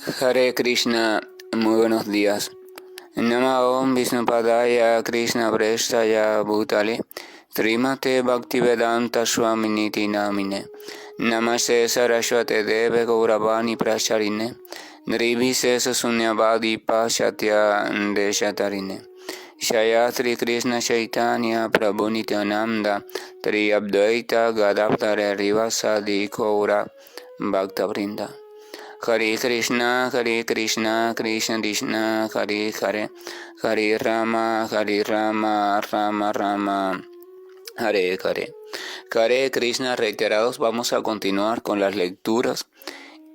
Hare Krishna, muy buenos días. Namo Om Vishnupadaya Krishna Prestaya Bhutale Srimate Bhaktivedanta Swaminiti Namine Namaste Saraswate Deve Gauravani Pracharine Nirvise Sunyavadi Pashatya Deshatarine Shaya Sri Krishna Chaitanya Prabhu Nityananda Tri Abdvaita Gadavtare Rivasadi Gaura Bhakta Vrinda. Hare Krishna, Krishna Krishna, Hare Hare, Hare Rama, Rama Rama, Hare Hare. Hare Krishna reiterados, vamos a continuar con las lecturas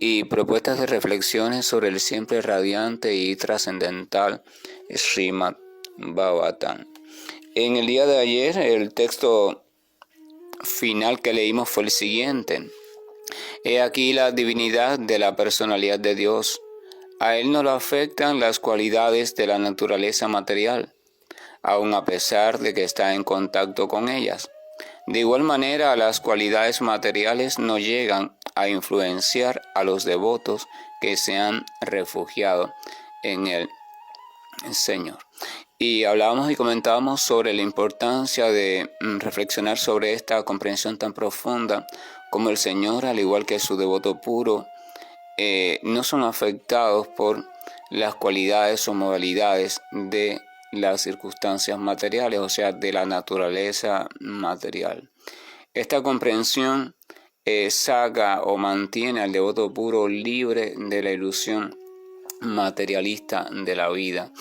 y propuestas de reflexiones sobre el siempre radiante y trascendental Srimad Bhagavatam. En el día de ayer, el texto final que leímos fue el siguiente. He aquí la divinidad de la personalidad de Dios. A él no lo afectan las cualidades de la naturaleza material, aun a pesar de que está en contacto con ellas. De igual manera, las cualidades materiales no llegan a influenciar a los devotos que se han refugiado en el Señor. Y hablábamos y comentábamos sobre la importancia de reflexionar sobre esta comprensión tan profunda, como el Señor, al igual que su devoto puro, no son afectados por las cualidades o modalidades de las circunstancias materiales, o sea, de la naturaleza material. Esta comprensión saca o mantiene al devoto puro libre de la ilusión materialista de la vida.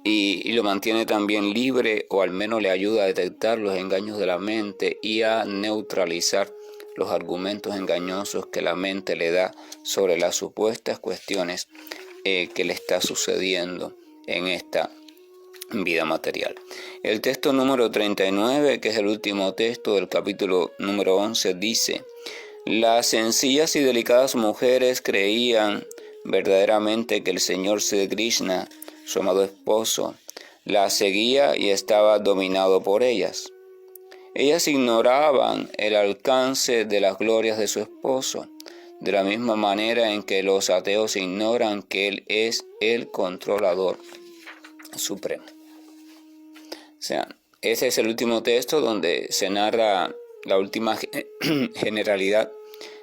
Y lo mantiene también libre, o al menos le ayuda a detectar los engaños de la mente y a neutralizar los argumentos engañosos que la mente le da sobre las supuestas cuestiones que le está sucediendo en esta vida material. El texto número 39, que es el último texto del capítulo número 11, dice: las sencillas y delicadas mujeres creían verdaderamente que el Señor Sri Krishna, su amado esposo, las seguía y estaba dominado por ellas. Ellas ignoraban el alcance de las glorias de su esposo, de la misma manera en que los ateos ignoran que Él es el controlador supremo. O sea, ese es el último texto donde se narra la última generalidad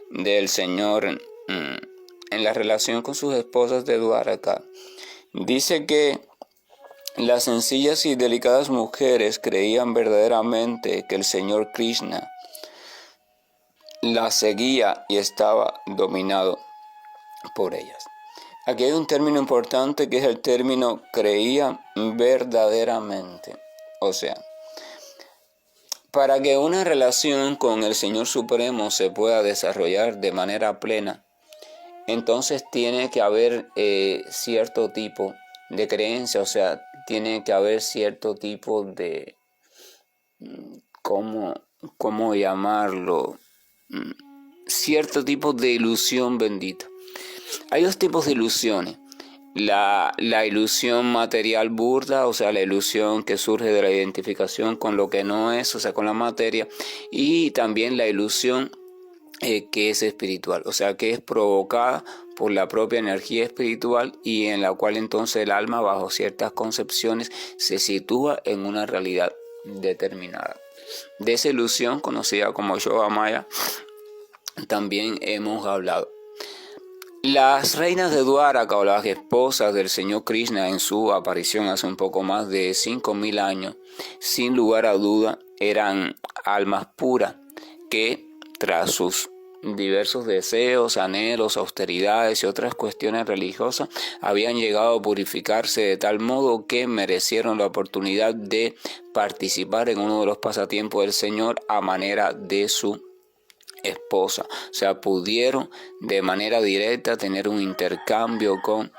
del Señor en la relación con sus esposas de Dwaraka. Dice que las sencillas y delicadas mujeres creían verdaderamente que el Señor Krishna las seguía y estaba dominado por ellas. Aquí hay un término importante que es el término creían verdaderamente. O sea, para que una relación con el Señor Supremo se pueda desarrollar de manera plena, entonces tiene que haber cierto tipo de creencia, o sea, tiene que haber cierto tipo de, ¿cómo llamarlo? Cierto tipo de ilusión bendita. Hay dos tipos de ilusiones. La ilusión material burda, o sea, la ilusión que surge de la identificación con lo que no es, o sea, con la materia, y también la ilusión que es espiritual, o sea, que es provocada por la propia energía espiritual y en la cual entonces el alma, bajo ciertas concepciones, se sitúa en una realidad determinada. De esa ilusión, conocida como Yoga Maya, también hemos hablado. Las reinas de Dwaraka, o las esposas del Señor Krishna en su aparición hace un poco más de 5.000 años, sin lugar a duda, eran almas puras que, tras sus diversos deseos, anhelos, austeridades y otras cuestiones religiosas, habían llegado a purificarse de tal modo que merecieron la oportunidad de participar en uno de los pasatiempos del Señor a manera de su esposa. O sea, pudieron de manera directa tener un intercambio con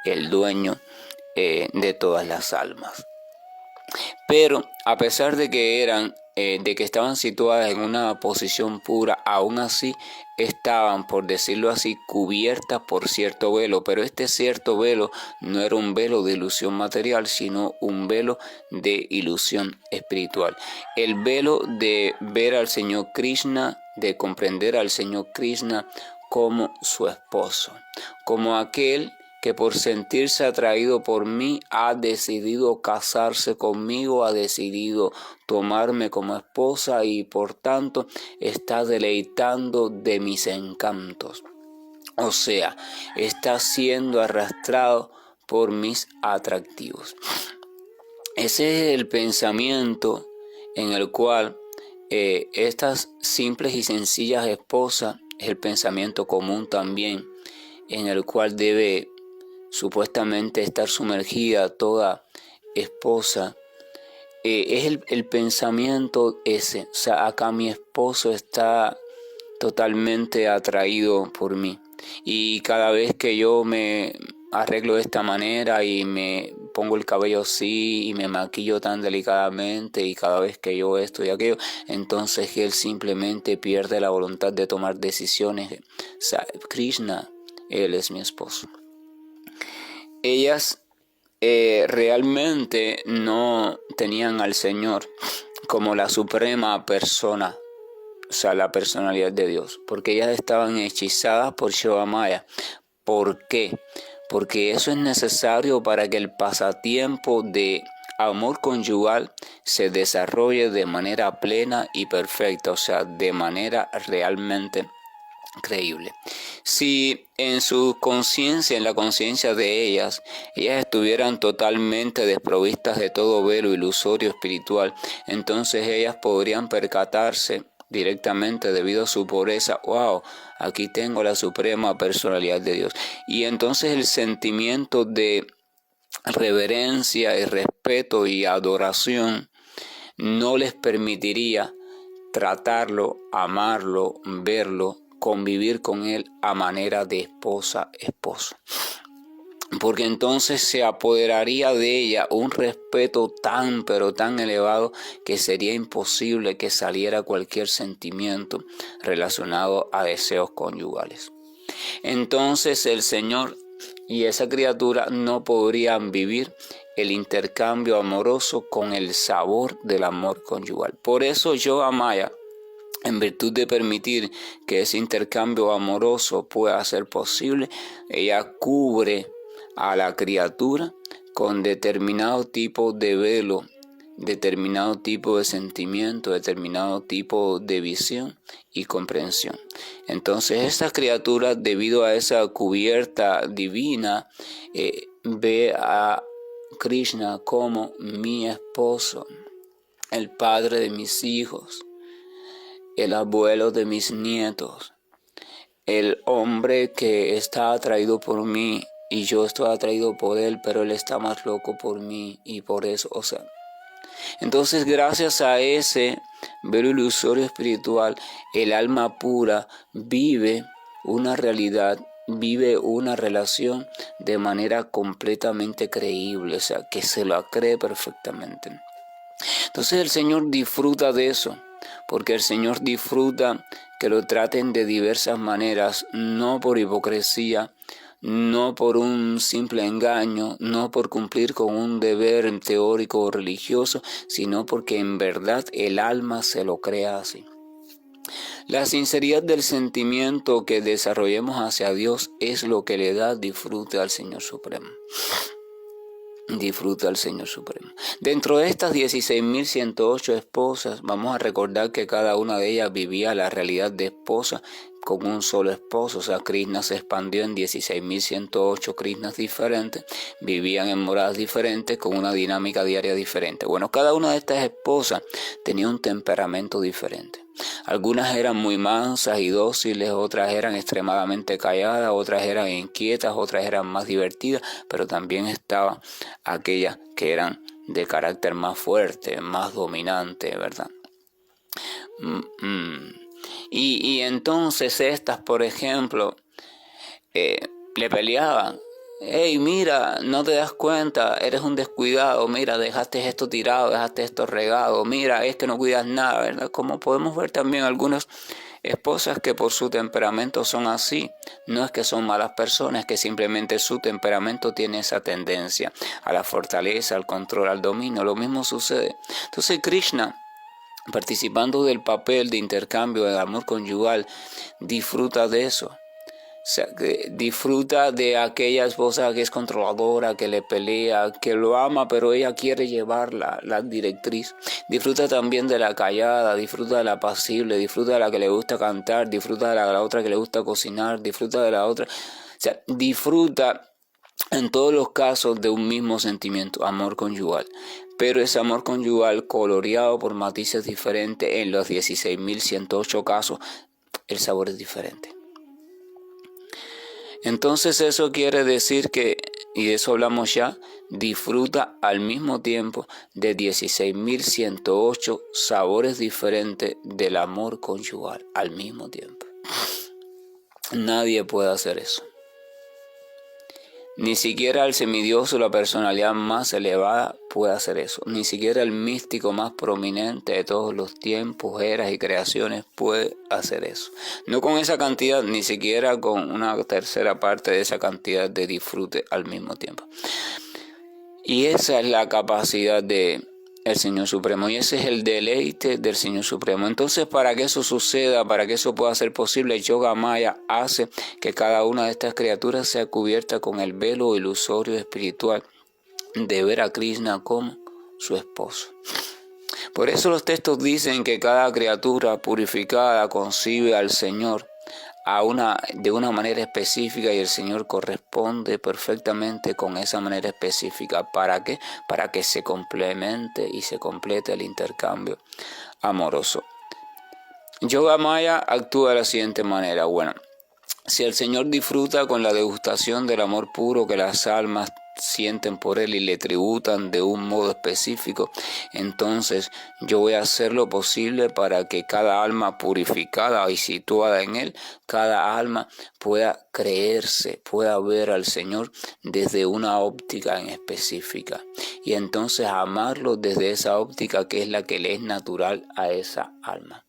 el dueño de todas las almas. Pero a pesar de que estaban situadas en una posición pura, aún así estaban, por decirlo así, cubiertas por cierto velo, pero este cierto velo no era un velo de ilusión material, sino un velo de ilusión espiritual. El velo de ver al Señor Krishna, de comprender al Señor Krishna como su esposo, como aquel que por sentirse atraído por mí ha decidido casarse conmigo, ha decidido tomarme como esposa y por tanto está deleitando de mis encantos. O sea, está siendo arrastrado por mis atractivos. Ese es el pensamiento en el cual estas simples y sencillas esposas, es el pensamiento común también, en el cual debe supuestamente estar sumergida toda esposa. Es el pensamiento ese, o sea, acá mi esposo está totalmente atraído por mí. Y cada vez que yo me arreglo de esta manera y me pongo el cabello así y me maquillo tan delicadamente y cada vez que yo esto y aquello, entonces él simplemente pierde la voluntad de tomar decisiones. O sea, Krishna, él es mi esposo. Ellas realmente no tenían al Señor como la suprema persona, o sea, la personalidad de Dios, porque ellas estaban hechizadas por Yoga Maya. ¿Por qué? Porque eso es necesario para que el pasatiempo de amor conyugal se desarrolle de manera plena y perfecta, o sea, de manera realmente creíble. Si en su conciencia, en la conciencia de ellas estuvieran totalmente desprovistas de todo velo ilusorio espiritual, entonces ellas podrían percatarse directamente debido a su pureza, wow, aquí tengo la suprema personalidad de Dios. Y entonces el sentimiento de reverencia y respeto y adoración no les permitiría tratarlo, amarlo, verlo, convivir con él a manera de esposa-esposo. Porque entonces se apoderaría de ella un respeto tan pero tan elevado que sería imposible que saliera cualquier sentimiento relacionado a deseos conyugales. Entonces el Señor y esa criatura no podrían vivir el intercambio amoroso con el sabor del amor conyugal. Por eso Yoga Maya, en virtud de permitir que ese intercambio amoroso pueda ser posible, ella cubre a la criatura con determinado tipo de velo, determinado tipo de sentimiento, determinado tipo de visión y comprensión. Entonces esta criatura, debido a esa cubierta divina, ve a Krishna como mi esposo, el padre de mis hijos, el abuelo de mis nietos, el hombre que está atraído por mí y yo estoy atraído por él, pero él está más loco por mí y por eso, o sea. Entonces, gracias a ese velo ilusorio espiritual, el alma pura vive una realidad, vive una relación de manera completamente creíble, o sea, que se la cree perfectamente. Entonces el Señor disfruta de eso, porque el Señor disfruta que lo traten de diversas maneras, no por hipocresía, no por un simple engaño, no por cumplir con un deber teórico o religioso, sino porque en verdad el alma se lo crea así. La sinceridad del sentimiento que desarrollemos hacia Dios es lo que le da disfrute al Señor Supremo. Disfruta al Señor Supremo. Dentro de estas 16.108 esposas, vamos a recordar que cada una de ellas vivía la realidad de esposa con un solo esposo. O sea, Krishna se expandió en 16.108 Krishnas diferentes, vivían en moradas diferentes con una dinámica diaria diferente. Bueno, cada una de estas esposas tenía un temperamento diferente. Algunas eran muy mansas y dóciles, otras eran extremadamente calladas, otras eran inquietas, otras eran más divertidas, pero también estaban aquellas que eran de carácter más fuerte, más dominante, ¿verdad? Y entonces estas, por ejemplo, le peleaban. Hey, mira, no te das cuenta, eres un descuidado, mira, dejaste esto tirado, dejaste esto regado, mira, es que no cuidas nada, ¿verdad? Como podemos ver también algunas esposas que por su temperamento son así, no es que son malas personas, es que simplemente su temperamento tiene esa tendencia a la fortaleza, al control, al dominio, lo mismo sucede. Entonces Krishna, participando del papel de intercambio de amor conyugal, disfruta de eso. sea, que disfruta de aquella esposa que es controladora, que le pelea, que lo ama, pero ella quiere llevar la directriz. Disfruta también de la callada, disfruta de la pasible, disfruta de la que le gusta cantar, disfruta de la otra que le gusta cocinar, disfruta de la otra. O sea, disfruta en todos los casos de un mismo sentimiento, amor conyugal. Pero ese amor conyugal coloreado por matices diferentes en los 16.108 casos, el sabor es diferente. Entonces eso quiere decir que, y de eso hablamos ya, disfruta al mismo tiempo de 16.108 sabores diferentes del amor conyugal al mismo tiempo. Nadie puede hacer eso. Ni siquiera el semidioso, la personalidad más elevada, puede hacer eso. Ni siquiera el místico más prominente de todos los tiempos, eras y creaciones puede hacer eso. No con esa cantidad, ni siquiera con una tercera parte de esa cantidad de disfrute al mismo tiempo. Y esa es la capacidad de el Señor Supremo, y ese es el deleite del Señor Supremo. Entonces, para que eso suceda, para que eso pueda ser posible, Yoga Maya hace que cada una de estas criaturas sea cubierta con el velo ilusorio espiritual de ver a Krishna como su esposo. Por eso los textos dicen que cada criatura purificada concibe al Señor de una manera específica, y el Señor corresponde perfectamente con esa manera específica. ¿Para qué? Para que se complemente y se complete el intercambio amoroso. Yoga Maya actúa de la siguiente manera. Bueno, si el Señor disfruta con la degustación del amor puro que las almas sienten por Él y le tributan de un modo específico, entonces yo voy a hacer lo posible para que cada alma purificada y situada en Él, cada alma pueda creerse, pueda ver al Señor desde una óptica en específica, y entonces amarlo desde esa óptica que es la que le es natural a esa alma.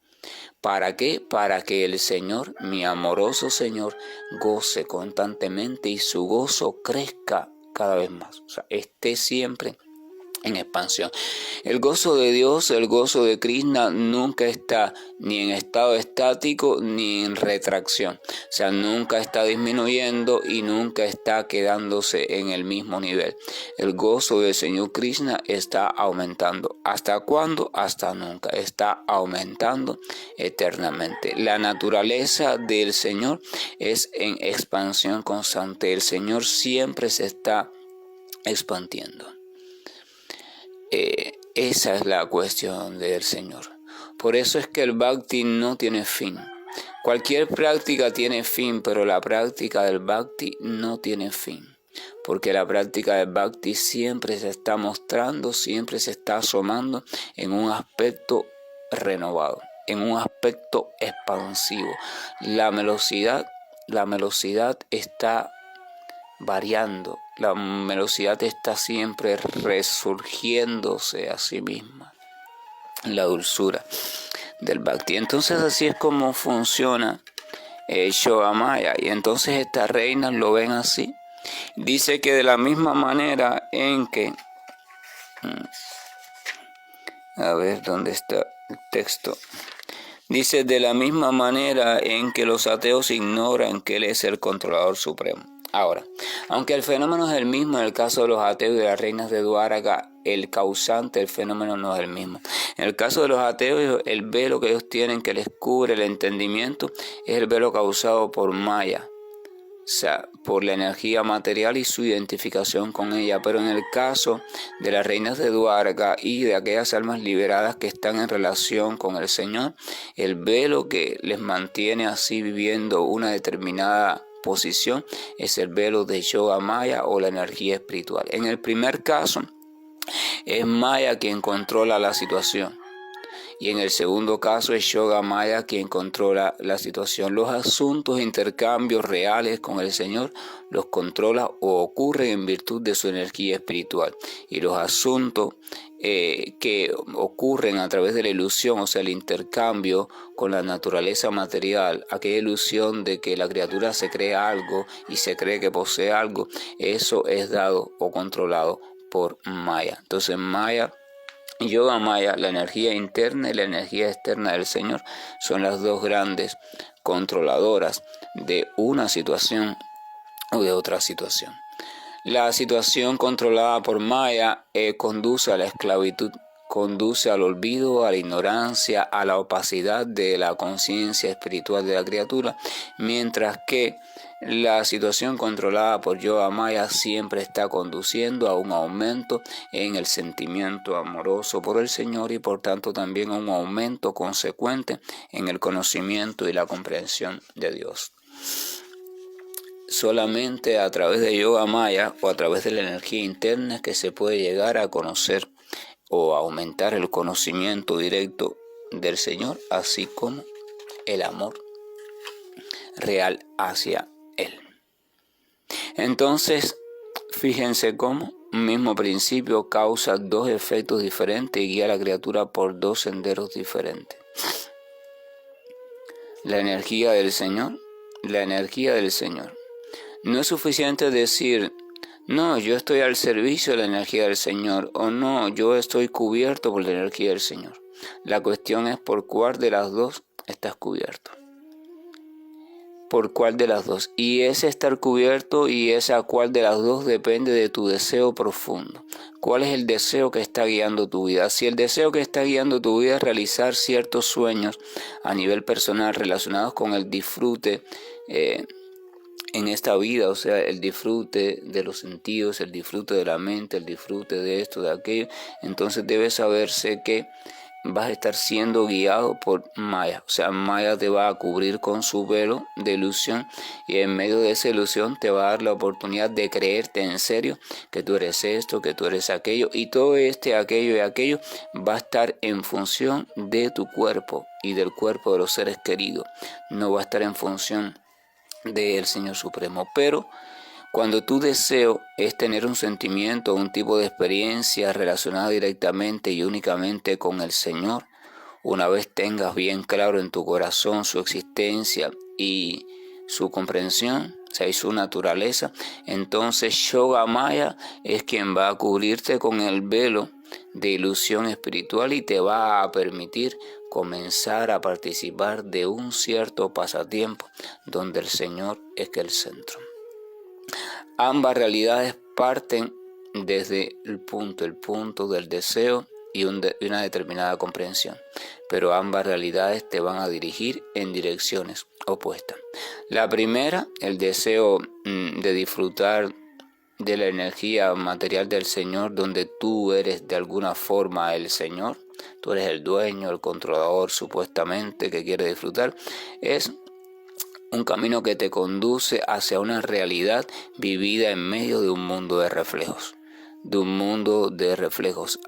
¿Para qué? Para que el Señor, mi amoroso Señor, goce constantemente y su gozo crezca cada vez más. O sea, esté siempre en expansión. El gozo de Dios, el gozo de Krishna nunca está ni en estado estático ni en retracción. O sea, nunca está disminuyendo y nunca está quedándose en el mismo nivel. El gozo del Señor Krishna está aumentando. ¿Hasta cuándo? Hasta nunca. Está aumentando eternamente. La naturaleza del Señor es en expansión constante. El Señor siempre se está expandiendo. Esa es la cuestión del Señor. Por eso es que el Bhakti no tiene fin. Cualquier práctica tiene fin, pero la práctica del Bhakti no tiene fin. Porque la práctica del Bhakti siempre se está mostrando, siempre se está asomando en un aspecto renovado, en un aspecto expansivo. La velocidad está variando, la velocidad está siempre resurgiéndose a sí misma, la dulzura del Bhakti. Entonces así es como funciona Yoga Maya, y entonces estas reinas lo ven así. Dice que de la misma manera en que, a ver dónde está el texto. Dice, de la misma manera en que los ateos ignoran que Él es el controlador supremo. Ahora, aunque el fenómeno es el mismo en el caso de los ateos y de las reinas de Dwaraka, el causante del fenómeno no es el mismo. En el caso de los ateos, el velo que ellos tienen que les cubre el entendimiento es el velo causado por Maya, o sea, por la energía material y su identificación con ella. Pero en el caso de las reinas de Dwaraka y de aquellas almas liberadas que están en relación con el Señor, el velo que les mantiene así viviendo una determinada posición es el velo de Yoga Maya o la energía espiritual. En el primer caso es Maya quien controla la situación, y en el segundo caso es Yoga Maya quien controla la situación. Los asuntos e intercambios reales con el Señor los controla o ocurren en virtud de su energía espiritual, y los asuntos que ocurren a través de la ilusión, o sea, el intercambio con la naturaleza material, aquella ilusión de que la criatura se cree algo y se cree que posee algo, eso es dado o controlado por Maya. Entonces Maya Yoga Maya, la energía interna y la energía externa del Señor, son las dos grandes controladoras de una situación o de otra situación. La situación controlada por Maya conduce a la esclavitud, conduce al olvido, a la ignorancia, a la opacidad de la conciencia espiritual de la criatura, mientras que la situación controlada por Yoga Maya siempre está conduciendo a un aumento en el sentimiento amoroso por el Señor y por tanto también a un aumento consecuente en el conocimiento y la comprensión de Dios. Solamente a través de Yoga Maya o a través de la energía interna es que se puede llegar a conocer o aumentar el conocimiento directo del Señor, así como el amor real hacia Él. Entonces, fíjense cómo un mismo principio causa dos efectos diferentes y guía a la criatura por dos senderos diferentes. La energía del Señor. No es suficiente decir, no, yo estoy al servicio de la energía del Señor, o no, yo estoy cubierto por la energía del Señor. La cuestión es por cuál de las dos estás cubierto. ¿Por cuál de las dos? Y ese estar cubierto y esa cuál de las dos depende de tu deseo profundo. ¿Cuál es el deseo que está guiando tu vida? Si el deseo que está guiando tu vida es realizar ciertos sueños a nivel personal relacionados con el disfrute en esta vida, o sea, el disfrute de los sentidos, el disfrute de la mente, el disfrute de esto, de aquello, entonces debe saberse que vas a estar siendo guiado por Maya. O sea, Maya te va a cubrir con su velo de ilusión y en medio de esa ilusión te va a dar la oportunidad de creerte en serio que tú eres esto, que tú eres aquello, y todo aquello y aquello va a estar en función de tu cuerpo y del cuerpo de los seres queridos. No va a estar en función del Señor Supremo. Pero cuando tu deseo es tener un sentimiento, un tipo de experiencia relacionada directamente y únicamente con el Señor, una vez tengas bien claro en tu corazón su existencia y su comprensión, o sea, y su naturaleza, entonces Yoga Maya es quien va a cubrirte con el velo de ilusión espiritual y te va a permitir comenzar a participar de un cierto pasatiempo donde el Señor es el centro. Ambas realidades parten desde el punto del deseo y una determinada comprensión, pero ambas realidades te van a dirigir en direcciones opuestas. La primera, el deseo de disfrutar de la energía material del Señor, donde tú eres de alguna forma el Señor, tú eres el dueño, el controlador supuestamente que quiere disfrutar, es un camino que te conduce hacia una realidad vivida en medio de un mundo de reflejos.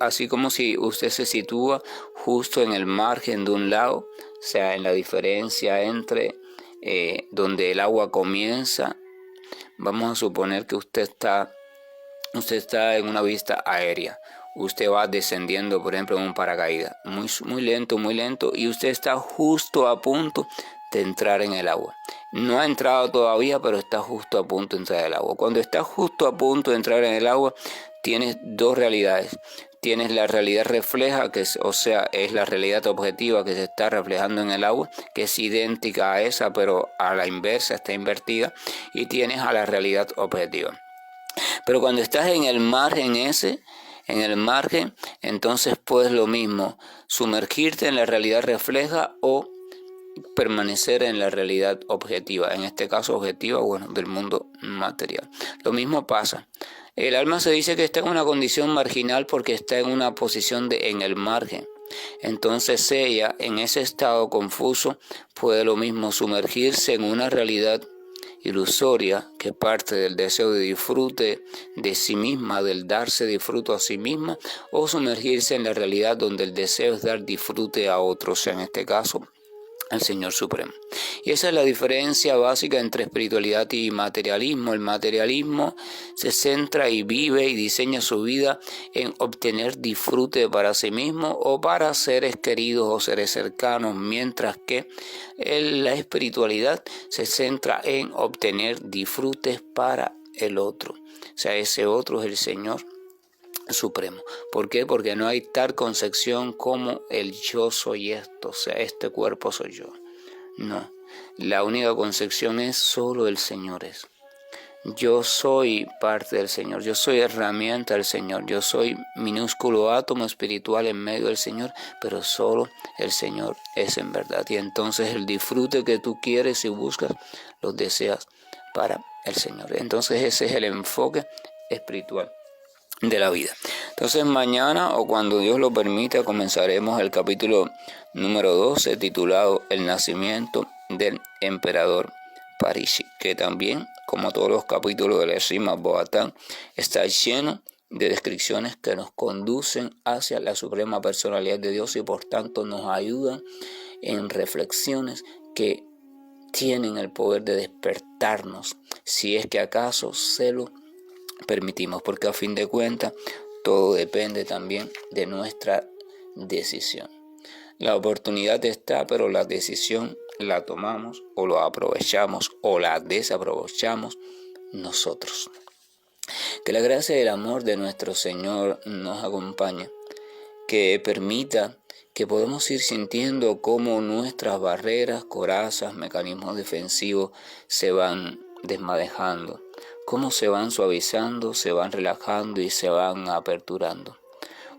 Así como si usted se sitúa justo en el margen de un lago, o sea, en la diferencia entre donde el agua comienza. Vamos a suponer que usted está en una vista aérea. Usted va descendiendo, por ejemplo, en un paracaídas, muy lento, y usted está justo a punto de entrar en el agua. No ha entrado todavía, pero está justo a punto de entrar en el agua. Cuando está justo a punto de entrar en el agua, tienes dos realidades. Tienes la realidad refleja, que es la realidad objetiva que se está reflejando en el agua, que es idéntica a esa, pero a la inversa, está invertida, y tienes a la realidad objetiva. Pero cuando estás en el margen entonces puedes lo mismo, sumergirte en la realidad refleja o permanecer en la realidad objetiva, en este caso objetiva, del mundo material. Lo mismo pasa. El alma se dice que está en una condición marginal porque está en una posición en el margen. Entonces ella, en ese estado confuso, puede lo mismo sumergirse en una realidad ilusoria que parte del deseo de disfrute de sí misma, del darse disfruto a sí misma, o sumergirse en la realidad donde el deseo es dar disfrute a otros, en este caso al Señor Supremo. Y esa es la diferencia básica entre espiritualidad y materialismo. El materialismo se centra y vive y diseña su vida en obtener disfrute para sí mismo o para seres queridos o seres cercanos, mientras que la espiritualidad se centra en obtener disfrutes para el otro. O sea, ese otro es el Señor supremo. ¿Por qué? Porque no hay tal concepción como el yo soy esto, o sea, este cuerpo soy yo. No, la única concepción es solo el Señor es. Yo soy parte del Señor, yo soy herramienta del Señor, yo soy minúsculo átomo espiritual en medio del Señor, pero solo el Señor es en verdad. Y entonces el disfrute que tú quieres y buscas, lo deseas para el Señor. Entonces ese es el enfoque espiritual de la vida. Entonces mañana, o cuando Dios lo permita, comenzaremos el capítulo número 12 titulado El nacimiento del emperador Parisi, que también, como todos los capítulos del Srimad Bhagavatam, está lleno de descripciones que nos conducen hacia la suprema personalidad de Dios y por tanto nos ayudan en reflexiones que tienen el poder de despertarnos, si es que acaso se lo permitimos, porque a fin de cuentas todo depende también de nuestra decisión. La oportunidad está, pero la decisión la tomamos o lo aprovechamos o la desaprovechamos nosotros. Que la gracia y el amor de nuestro Señor nos acompañe, que permita que podamos ir sintiendo cómo nuestras barreras, corazas, mecanismos defensivos se van desmadejando, cómo se van suavizando, se van relajando y se van aperturando.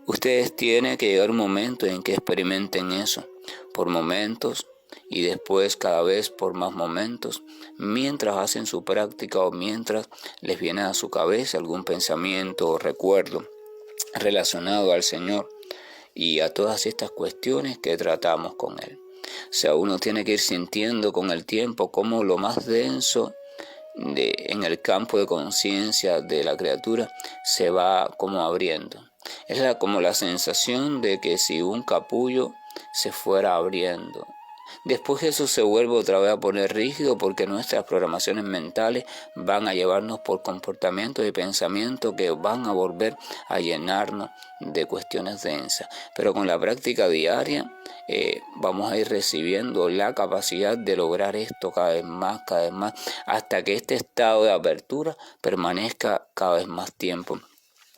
Ustedes tienen que llegar un momento en que experimenten eso, por momentos y después cada vez por más momentos, mientras hacen su práctica o mientras les viene a su cabeza algún pensamiento o recuerdo relacionado al Señor y a todas estas cuestiones que tratamos con Él. O sea, uno tiene que ir sintiendo con el tiempo cómo lo más denso en el campo de conciencia de la criatura se va como abriendo. Es como la sensación de que si un capullo se fuera abriendo. Después eso se vuelve otra vez a poner rígido porque nuestras programaciones mentales van a llevarnos por comportamientos y pensamientos que van a volver a llenarnos de cuestiones densas. Pero con la práctica diaria vamos a ir recibiendo la capacidad de lograr esto cada vez más, hasta que este estado de apertura permanezca cada vez más tiempo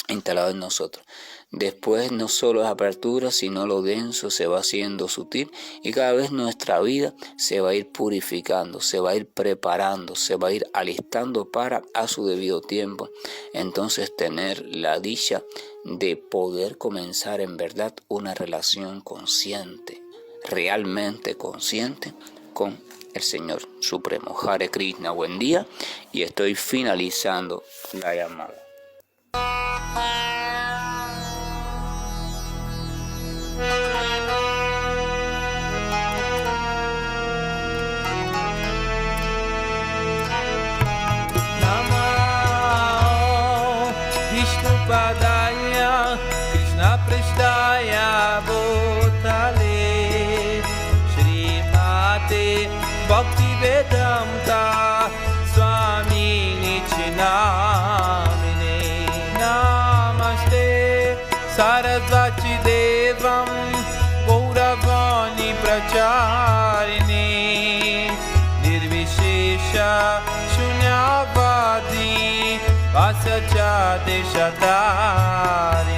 instalado en nosotros. Después no solo es apertura, sino lo denso se va haciendo sutil y cada vez nuestra vida se va a ir purificando, se va a ir preparando, se va a ir alistando para a su debido tiempo. Entonces tener la dicha de poder comenzar en verdad una relación consciente, realmente consciente con el Señor Supremo. Hare Krishna, buen día, y estoy finalizando la llamada. Padaya Krishna Prestaya Bhutale Srimate Bhaktivedanta Swami Nichinamine Namaste Sarasvati Devam Gauravani Pracharine Nirvishesha Shunyavadi Vasacha Deshatari